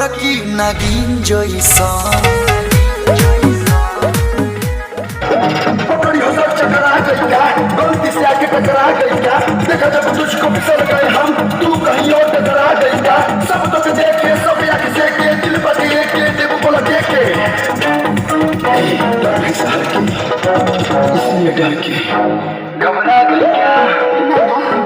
पतर की नागिन जैसन चकरा गई क्या गलती से आके टकरा गई क्या देखा जब तुझको फिसल गए हम तू कहीं और टकरा गई क्या सब तो देखे सब आँख से के दिल पर के देव बोला देखे इसलिए डर के घबरा गई क्या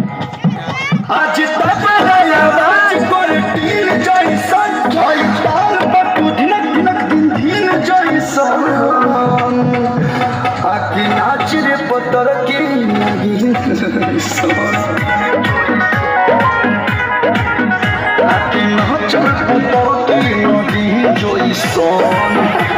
आज तक आवाज कर टील जैसन ताल पटू धिनक धिनक दिन दिन जैसन आखी नाच रे पतर के नागिन जैसन आखी नाच रे पतर के नागिन जैसन